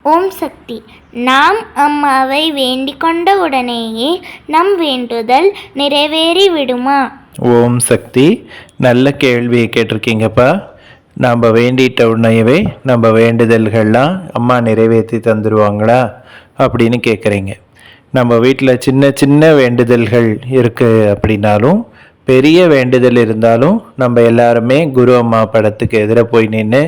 ஓம் சக்தி. நாம் அம்மாவை வேண்டிக் கொண்ட உடனேயே நம் வேண்டுதல் நிறைவேறி விடுமா? ஓம் சக்தி. நல்ல கேள்வியை கேட்டிருக்கீங்கப்பா. நாம் வேண்டிட்ட உடனேவே நம்ம வேண்டுதல்கள்லாம் அம்மா நிறைவேற்றி தந்துடுவாங்களா அப்படின்னு கேட்குறீங்க. நம்ம வீட்டில் சின்ன சின்ன வேண்டுதல்கள் இருக்குது அப்படின்னாலும், பெரிய வேண்டுதல் இருந்தாலும் நம்ம எல்லாருமே குரு அம்மா படத்துக்கு எதிர போய் நின்று,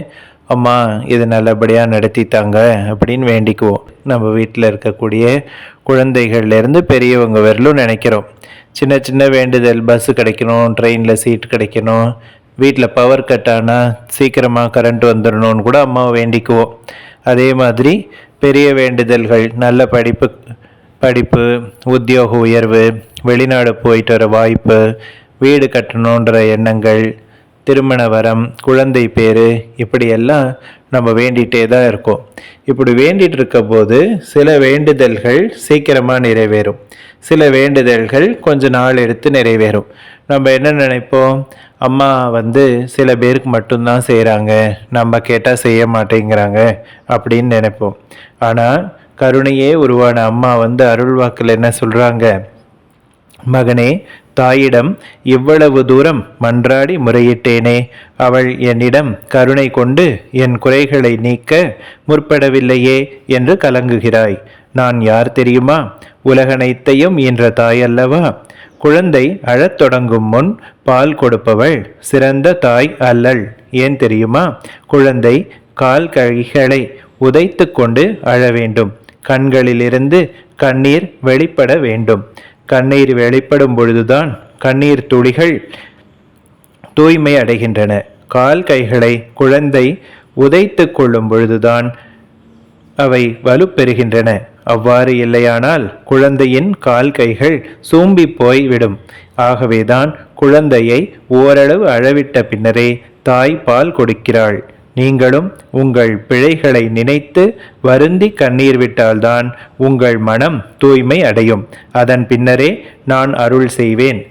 அம்மா இது நல்லபடியாக நடத்தித்தாங்க அப்படின்னு வேண்டிக்குவோம். நம்ம வீட்டில் இருக்கக்கூடிய குழந்தைகள்லேருந்து பெரியவங்க வரலும் நினைக்கிறோம். சின்ன சின்ன வேண்டுதல், பஸ்ஸு கிடைக்கணும், ட்ரெயினில் சீட் கிடைக்கணும், வீட்டில் பவர் கட் ஆனால் சீக்கிரமாக கரண்ட் வந்துடணும்னு கூட அம்மாவை வேண்டிக்குவோம். அதே மாதிரி பெரிய வேண்டுதல்கள், நல்ல படிப்பு, உத்தியோக உயர்வு, வெளிநாடு போயிட்டு வர வாய்ப்பு, வீடு கட்டணுன்ற எண்ணங்கள், திருமண வரம், குழந்தை பேர், இப்படியெல்லாம் நம்ம வேண்டிகிட்டே தான் இருக்கோம். இப்படி வேண்டிகிட்டு இருக்க போது சில வேண்டுதல்கள் சீக்கிரமாக நிறைவேறும், சில வேண்டுதல்கள் கொஞ்ச நாள் எடுத்து நிறைவேறும். நம்ம என்ன நினைப்போம், அம்மா சில பேருக்கு மட்டும்தான் செய்கிறாங்க, நம்ம கேட்டால் செய்ய மாட்டேங்கிறாங்க அப்படின்னு நினைப்போம். ஆனால் கருணையே உருவான அம்மா அருள்வாக்கில் என்ன சொல்கிறாங்க, மகனே, தாயிடம் இவ்வளவு தூரம் மன்றாடி முறையிட்டேனே, அவள் என்னிடம் கருணை கொண்டு என் குறைகளை நீக்க முற்படவில்லையே என்று கலங்குகிறாய். நான் யார் தெரியுமா? உலகனைத்தையும் ஈன்ற தாயல்லவா? குழந்தை அழத் தொடங்கும் முன் பால் கொடுப்பவள் சிறந்த தாய் அல்லள். ஏன் தெரியுமா? குழந்தை கால் கைகளை உதைத்து கொண்டு அழ வேண்டும். கண்களிலிருந்து கண்ணீர் வெளிப்பட வேண்டும். கண்ணீர் வெளிப்படும் பொழுதுதான் கண்ணீர் துளிகள் தூய்மை அடைகின்றன. கால் கைகளை குழந்தை உதைத்து கொள்ளும் பொழுதுதான் அவை வலுப்பெறுகின்றன. அவ்வாறு இல்லையானால் குழந்தையின் கால் கைகள் சூம்பி போய் விடும். ஆகவேதான் குழந்தையை ஓரளவு அழவிட்ட பின்னரே தாய் பால் கொடுக்கிறாள். நீங்களும் உங்கள் பிழைகளை நினைத்து வருந்தி கண்ணீர் விட்டால்தான் உங்கள் மனம் தூய்மை அடையும். அதன் பின்னரே நான் அருள் செய்வேன்.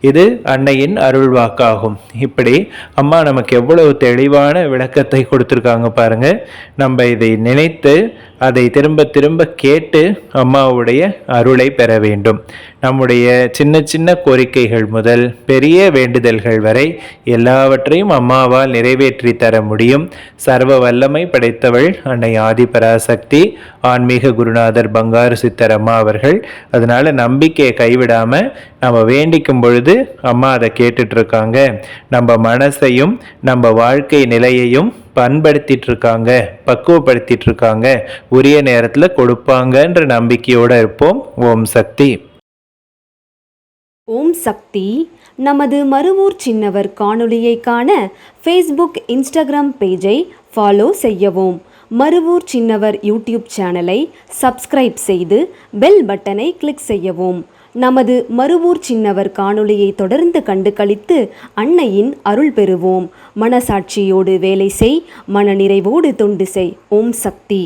இது அன்னையின் அருள் வாக்காகும். இப்படி அம்மா நமக்கு எவ்வளவு தெளிவான விளக்கத்தை கொடுத்துருக்காங்க பாருங்க. நம்ம இதை நினைத்து அதை திரும்ப திரும்ப கேட்டு அம்மாவுடைய அருளை பெற வேண்டும். நம்முடைய சின்ன சின்ன கோரிக்கைகள் முதல் பெரிய வேண்டுதல்கள் வரை எல்லாவற்றையும் அம்மாவால் நிறைவேற்றி தர முடியும். சர்வ வல்லமை படைத்தவள் அன்னை ஆதிபராசக்தி, ஆன்மீக குருநாதர் பங்காரு சித்தர் அம்மா அவர்கள். அதனால நம்பிக்கையை கைவிடாம நம்ம வேண்டிக்கும் பொழுது அம்மா அதை கேட்டுட்டு இருக்காங்க. நம்ம மனசையும் நம்ம வாழ்க்கை நிலையையும் பண்படுத்திட்டு இருக்காங்க, பக்குவப்படுத்திட்டு இருக்காங்க. உரிய நேரத்தில் கொடுப்பாங்கன்ற நம்பிக்கையோட இருப்போம். ஓம் சக்தி. ஓம் சக்தி. நமது மருவூர் சின்னவர் காணொளியை காண ஃபேஸ்புக், இன்ஸ்டாகிராம் பேஜை ஃபாலோ செய்யவும். மருவூர் சின்னவர் யூடியூப் சேனலை சப்ஸ்கிரைப் செய்து பெல் பட்டனை கிளிக் செய்யவும். நமது மருவூர் சின்னவர் காணொளியை தொடர்ந்து கண்டு களித்து அன்னையின் அருள் பெறுவோம். மனசாட்சியோடு வேலை செய், மனநிறைவோடு தொண்டு செய். ஓம் சக்தி.